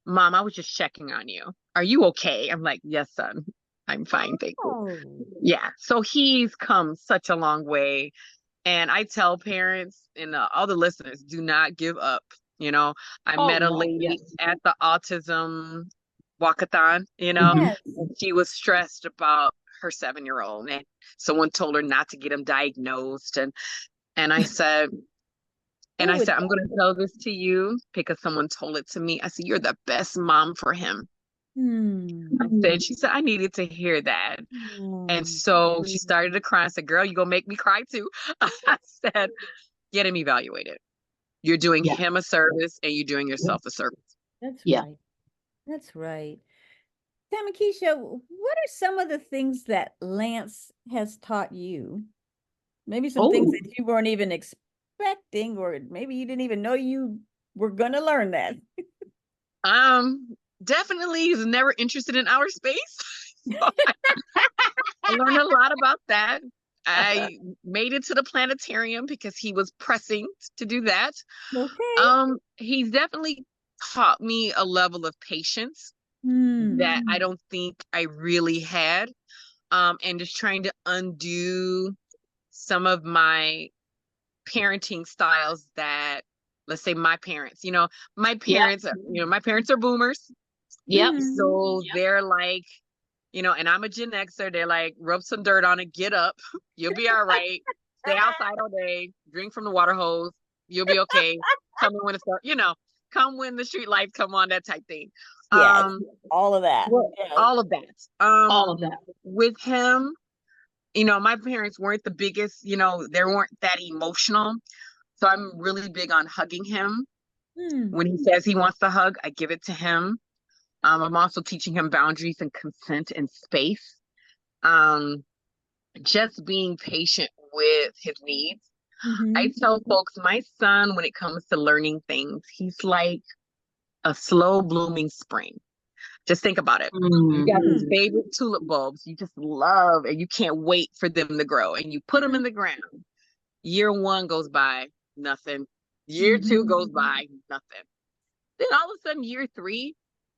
Mom, I was just checking on you. Are you okay? I'm like, yes, son, I'm fine. Thank you. Yeah. So he's come such a long way. And I tell parents and all the listeners, do not give up. I met a lady at the Autism Walkathon, and she was stressed about her 7-year-old, and someone told her not to get him diagnosed. And I said, I'm going to tell this to you because someone told it to me. I said, you're the best mom for him. She said, I needed to hear that. And so she started to cry. I said, girl, you gonna make me cry too. I said, get him evaluated. You're doing him a service and you're doing yourself a service. That's right. That's right. Tamakisha, what are some of the things that Lance has taught you? Maybe some things that you weren't even expecting, or maybe you didn't even know you were going to learn that. Definitely he's never interested in outer space. So I learned a lot about that. I made it to the planetarium because he was pressing to do that. Okay. He's definitely taught me a level of patience that I don't think I really had. And just trying to undo some of my parenting styles that, let's say, my parents, my parents are boomers. So they're like, and I'm a Gen Xer. They're like, rub some dirt on it, get up, you'll be all right. stay outside all day, drink from the water hose. You'll be okay. Come in when it's, come when the street lights come on, that type thing. Yes, all of that. Well, Yes. all of that. All of that. With him, you know, my parents weren't the biggest, you know, they weren't that emotional. So I'm really big on hugging him. When he says he wants to hug, I give it to him. I'm also teaching him boundaries and consent and space. Just being patient with his needs. I tell folks, my son, when it comes to learning things, he's like a slow blooming spring. Just think about it. You got these favorite tulip bulbs you just love and you can't wait for them to grow. And you put them in the ground. Year 1 goes by, nothing. Year 2 goes by, nothing. Then all of a sudden, year 3,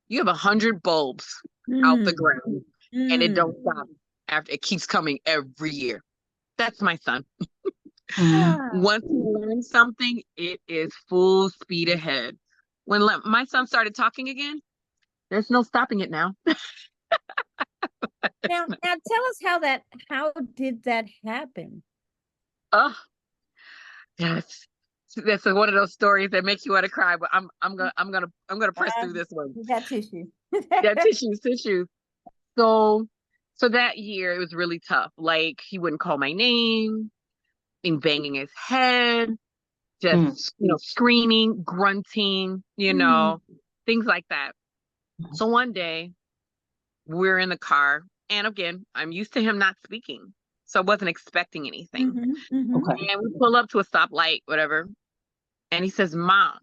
you have 100 bulbs out the ground. And it don't stop after it keeps coming every year. That's my son. Once he learns something, it is full speed ahead. When my son started talking again, there's no stopping it now. Now tell us how did that happen? Oh, yes. That's one of those stories that make you want to cry, but I'm gonna press through this one. You got tissue. Yeah, tissues. So that year it was really tough. Like he wouldn't call my name, and banging his head, just screaming, grunting, things like that. So one day we're in the car, and again, I'm used to him not speaking, so I wasn't expecting anything. Okay. And we pull up to a stoplight, whatever, and he says, "Mom."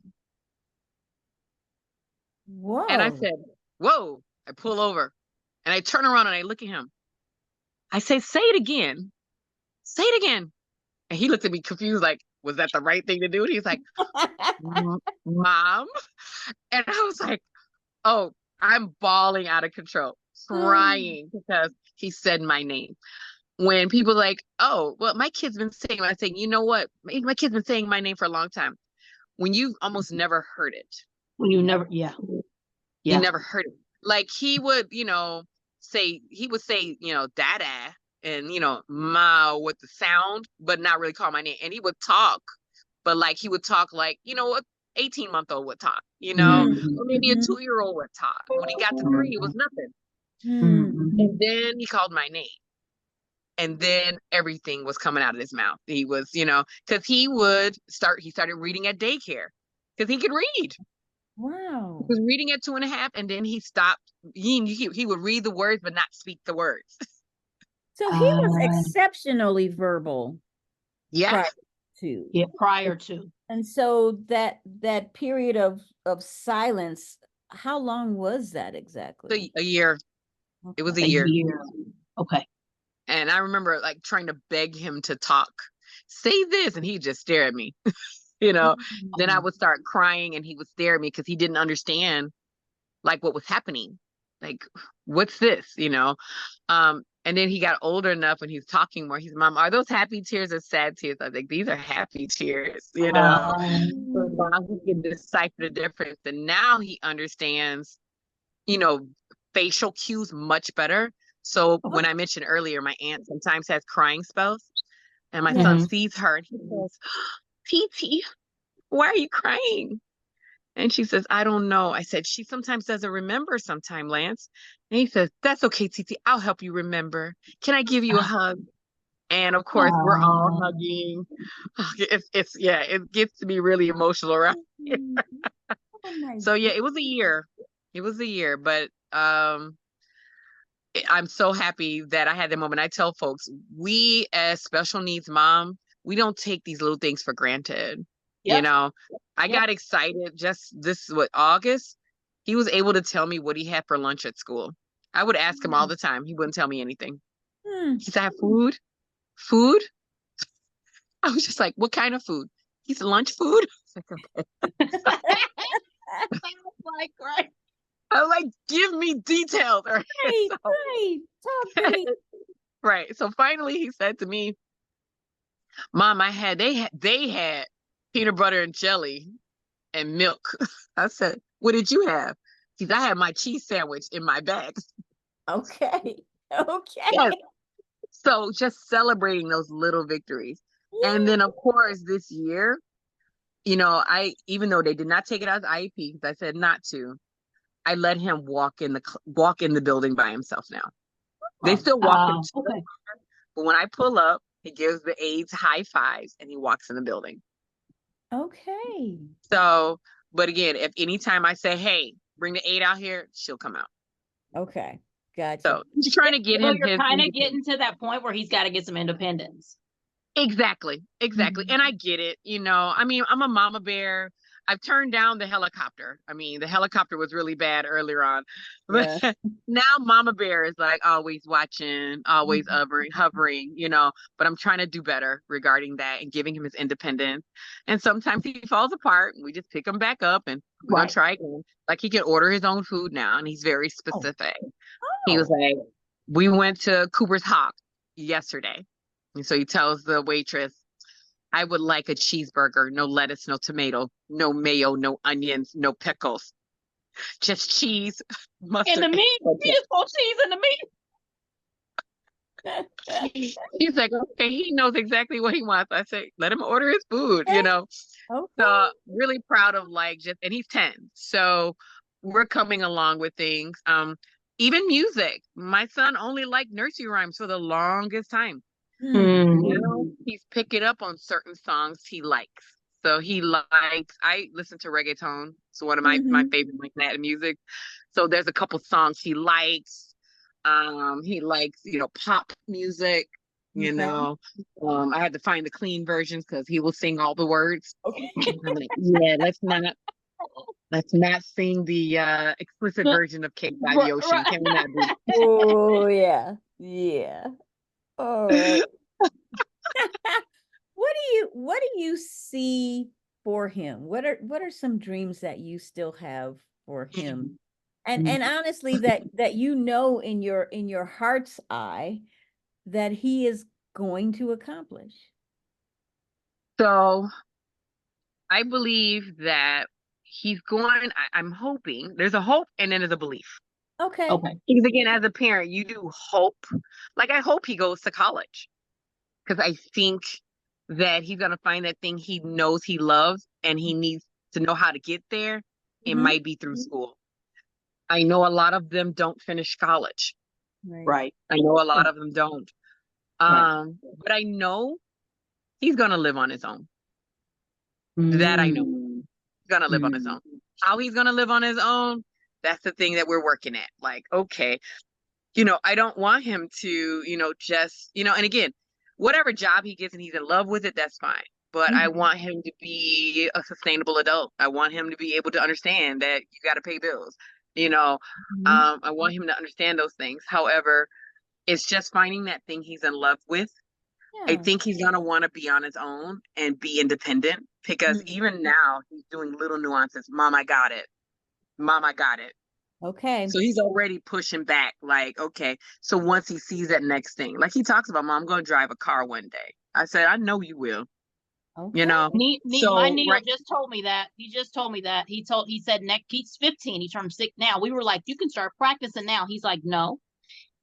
Whoa. And I said, "Whoa." I pull over and I turn around and I look at him. I say, "Say it again. Say it again." And he looked at me confused, like, was that the right thing to do? And he's like, "Mom." And I was like, oh, I'm bawling out of control, crying because he said my name. When people are like, oh, well, my kid's been saying, I say, you know what? My kid's been saying my name for a long time. When you've almost never heard it. When you never, you never heard it. Like he would, say, dada and, ma with the sound, but not really call my name. And he would talk, but like he would talk like, what 18-month-old would talk, or maybe a 2-year-old would talk. When he got to 3, it was nothing. And then he called my name. And then everything was coming out of his mouth. He was, because he started reading at daycare because he could read. Wow. He was reading at 2.5, and then he stopped. He would read the words, but not speak the words. So he was exceptionally verbal. Yeah. Prior to. And so that period of silence, how long was that exactly? A year. Okay. It was a year. Okay. And I remember like trying to beg him to talk, say this, and he'd just stare at me, Then I would start crying and he would stare at me because he didn't understand like what was happening. Like, what's this, And then he got older enough and he's talking more. He's, Mom, are those happy tears or sad tears? I was like, these are happy tears, So now he can decipher the difference. And now he understands, facial cues much better. So when I mentioned earlier, my aunt sometimes has crying spells, and my son sees her and he says, "Titi, why are you crying?" And she says, "I don't know." I said, "She sometimes doesn't remember sometime, Lance." And he says, "That's okay, Titi. I'll help you remember. Can I give you a hug?" And of course, we're all hugging. It gets to be really emotional around here. So yeah, it was a year. But I'm so happy that I had that moment. I tell folks, we as special needs mom, we don't take these little things for granted. I got excited just August. He was able to tell me what he had for lunch at school. I would ask him all the time. He wouldn't tell me anything. He said, "I have food." Food? I was just like, "What kind of food?" He said, "Lunch food." I was like, okay. Right. I was like, "Give me details." Right. Right. So finally he said to me, "Mom, they had peanut butter and jelly and milk." I said, "What did you have?" He said, "I had my cheese sandwich in my bag." Okay. Yes. So just celebrating those little victories. And then, of course, this year, even though they did not take it as IEP, because I said not to, I let him walk in the building by himself now. They still walk him to the Okay. car, but when I pull up, he gives the aides high fives and he walks in the building. Okay. So, but again, if anytime I say, "Hey, bring the aide out here," she'll come out. Okay. Gotcha. So just trying to get So him you're his kind of independence. getting to that point where he's got to get some independence. Exactly. Mhm. And I get it. I mean, I'm a mama bear. I've turned down the helicopter. I mean, the helicopter was really bad earlier on. But Yeah. now mama bear is like always watching, always hovering, but I'm trying to do better regarding that and giving him his independence. And sometimes he falls apart and we just pick him back up and we're going to Right. try again. Like he can order his own food now and he's very Oh. specific. He was Oh. like, we went to Cooper's Hawk yesterday. And so he tells the waitress, I would like a cheeseburger, no lettuce, no tomato, no mayo, no onions, no pickles, just cheese, And mustard. the meat, he just wants cheese and the meat. He's like, okay, he knows exactly what he wants. I say, let him order his food, Okay. So really proud of and he's 10. So we're coming along with things. Even music. My son only liked nursery rhymes for the longest time. Now he's picking up on certain songs he likes. So I listen to reggaeton. It's one of my favorite like that music. So there's a couple songs he likes. He likes, pop music, Okay. I had to find the clean versions because he will sing all the words. Okay. I'm like, yeah, let's not sing the explicit version of Cake by the Ocean. Right. Can we not do Oh, yeah. Yeah. All right. What do you see for him? What are some dreams that you still have for him? And honestly that in your heart's eye that he is going to accomplish. So I believe that I'm hoping there's a hope and then there's a belief. Okay. Okay. Because again, as a parent, you do hope. Like I hope he goes to college because I think that he's gonna find that thing he knows he loves and he needs to know how to get there. It Mhm. might be through school. I know a lot of them don't finish college. Right. Right. I know a lot of them don't. Right. But I know he's gonna live on his own. That I know. He's gonna live on his own. How he's gonna live on his own, that's the thing that we're working at. Like, okay, I don't want him to, just, and again, whatever job he gets and he's in love with it, that's fine. But I want him to be a sustainable adult. I want him to be able to understand that you got to pay bills. I want him to understand those things. However, it's just finding that thing he's in love with. I Yeah. think he's gonna want to be on his own and be independent because even now he's doing little nuances. Mom, I got it. Mom, I got it. Okay. So he's already pushing back, like, okay. So once he sees that next thing, like he talks about, Mom, I'm going to drive a car one day. I said, I know you will, Okay. My So, Neil right. just told me that. He just told me that. He said next he's 15. He turned 6 now. We were like, you can start practicing now. He's like, no.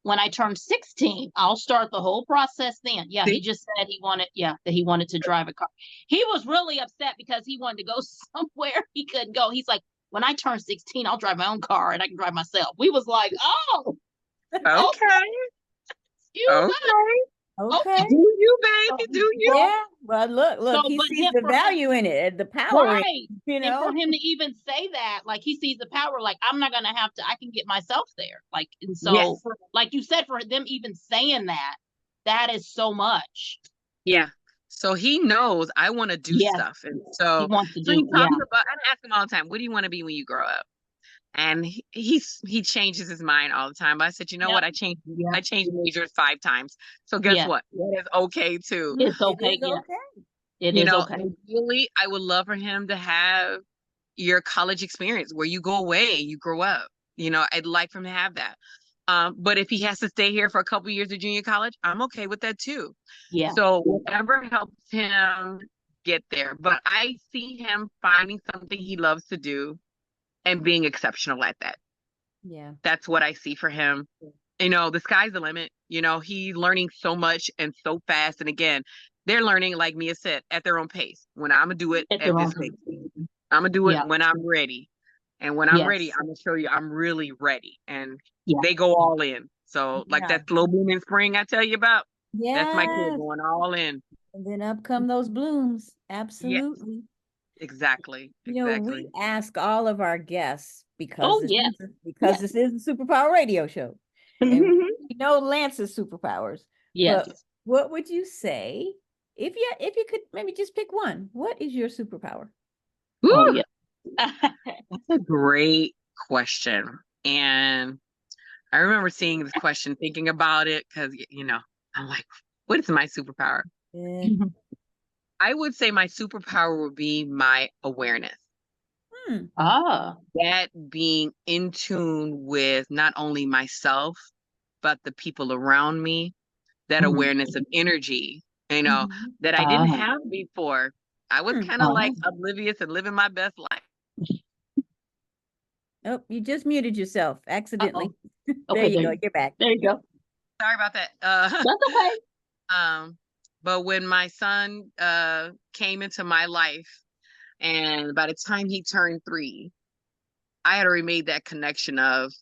When I turn 16, I'll start the whole process then. Yeah, he See? just said that he wanted to drive a car. He was really upset because he wanted to go somewhere he couldn't go. He's like, when I turn 16, I'll drive my own car and I can drive myself. We was like, oh, Okay. excuse us. Okay. Do you, baby? Do you? Yeah. Well, look, he but sees the for him, value in it, the power in right. it, And for him to even say that, like he sees the power, like I'm not gonna have to, I can get myself there. Like, and so Yes. like you said, for them even saying that, that is so much. Yeah. So he knows I want to do Yes. stuff. And He so, wants to so he do, yeah. talks about, I ask him all the time, what do you want to be when you grow up? And he changes his mind all the time. But I said, you know Yep. what? I changed Yeah. majors 5 times. So guess Yeah. what? That is okay too. It's okay. It is Yeah. okay. It is okay. Ideally, I would love for him to have your college experience where you go away, you grow up. I'd like for him to have that. But if he has to stay here for a couple years of junior college, I'm okay with that too. Yeah. So whatever helps him get there. But I see him finding something he loves to do and being exceptional at that. Yeah. That's what I see for him. The sky's the limit. He's learning so much and so fast. And again, they're learning, like Mia said, at their own pace. When I'm gonna do it At at their own this pace. pace, I'm gonna do it Yeah. when I'm ready. And when I'm ready, Yes. I'm gonna show you I'm really ready. And Yeah. they go all in. So like Yeah. that slow bloom in spring I tell you about, that's my kid Yes. going all in. And then up come those blooms. Yes, Absolutely. exactly. You know, Exactly. we ask all of our guests because Oh, yes. Yes. this is a superpower radio show. And we know Lance's superpowers. Yes. But what would you say if you could maybe just pick one? What is your superpower? Oh, Woo! yeah. That's a great question. And I remember seeing this question, thinking about it, because, I'm like, what is my superpower? Yeah. I would say my superpower would be my awareness. Ah. That being in tune with not only myself, but the people around me, that Mhm. awareness of energy, Mhm. that I didn't have before. I was Hmm. kind of like oblivious and living my best life. Oh, you just muted yourself accidentally. There Okay, you go. You're back. there you go. Sorry about that. That's okay. But when my son came into my life, and by the time he turned 3, I had already made that connection of,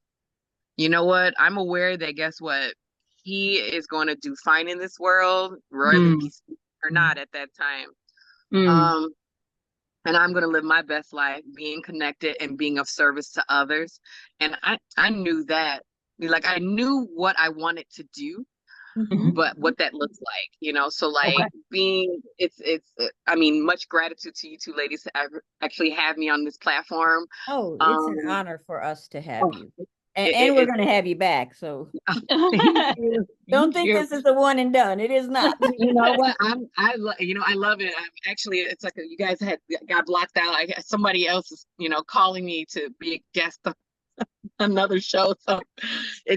you know what? I'm aware that guess what? He is going to do fine in this world, whether he's or not at that time. And I'm going to live my best life, being connected and being of service to others. And I knew that, like, I knew what I wanted to do, Mhm. but what that looks like, so like Okay. being, I mean, much gratitude to you two ladies to actually have me on this platform. Oh, it's an Um, honor for us to have oh, you. it, And we're it, going to have you back. So thank you. don't Thank think you. this is a one and done. It is not. You know what? I love it. Actually, it's like you guys got blocked out. I guess somebody else is, calling me to be a guest on another show. So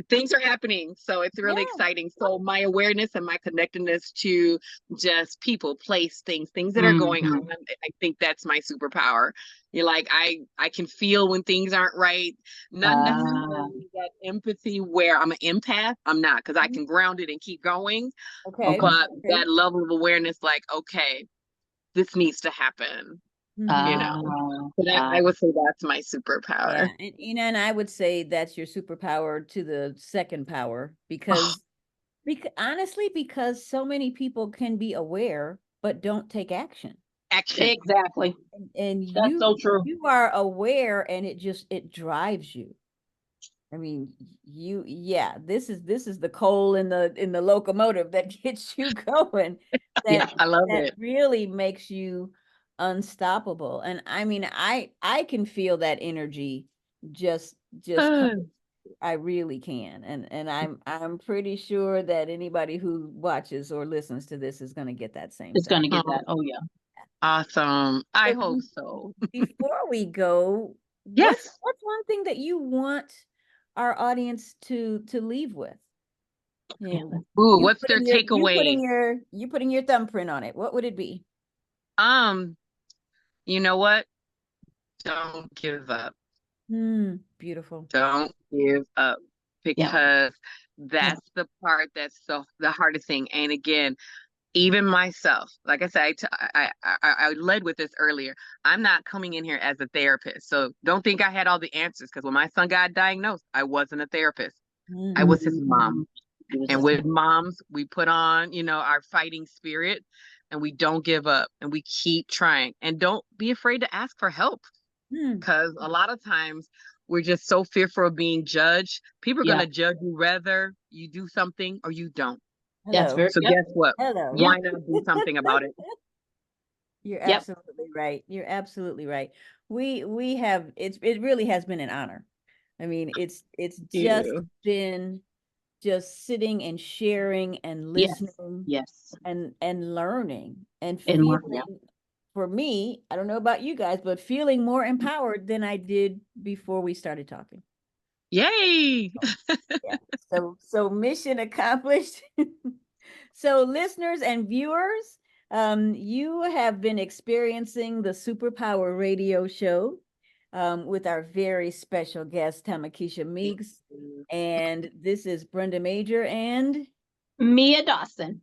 things are happening. So it's really Yeah. exciting. So my awareness and my connectedness to just people, place, things that are going on. I think that's my superpower. You're like, I can feel when things aren't right. Not necessarily that empathy where I'm an empath. I'm not, because I can ground it and keep going. Okay. But Okay. that level of awareness, like, okay, this needs to happen. So I would say that's my superpower. Yeah, and I would say that's your superpower to the second power because honestly, because so many people can be aware but don't take action. Action. Exactly. And That's so true. you are aware and it drives you. I mean, this is the coal in the locomotive that gets you going. Yeah, I love it. Really makes you unstoppable. And I mean, I can feel that energy just come. I really can. And I'm pretty sure that anybody who watches or listens to this is going to get that same It's thing. going to get that. Oh, yeah. Awesome. I So hope so. before we go, Yes. what's one thing that you want our audience to leave with? Yeah. Ooh, what's their takeaway? You putting your thumbprint on it. What would it be? You know what? Don't give up. Beautiful. Don't give up, because that's the part that's the hardest thing. And again, even myself, like I said, I led with this earlier. I'm not coming in here as a therapist, so don't think I had all the answers. Because when my son got diagnosed, I wasn't a therapist. I was his mom. And with moms, we put on, our fighting spirit, and we don't give up, and we keep trying, and don't be afraid to ask for help. Because a lot of times we're just so fearful of being judged. People are going to judge you whether you do something or you don't. Hello. So guess what? Hello. Why not do something about it? You're absolutely right. You're absolutely right. We have it really has been an honor. I mean, it's just been just sitting and sharing and listening and learning and feeling, for me, I don't know about you guys, but feeling more empowered than I did before we started talking. Yay! Yeah. So mission accomplished. So listeners and viewers, you have been experiencing the Superpower Radio Show with our very special guest, Tamakisha Meeks. And this is Brenda Major and Mia Dawson.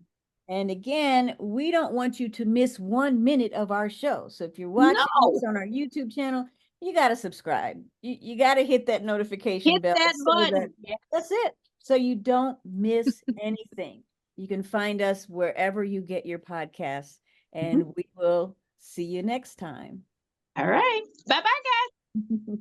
And again, we don't want you to miss 1 minute of our show. So if you're watching No, this on our YouTube channel, you got to subscribe. You got to hit that notification hit bell that so that button. Yeah. that's it. So you don't miss anything. You can find us wherever you get your podcasts, and we will see you next time. All right. Bye bye, guys.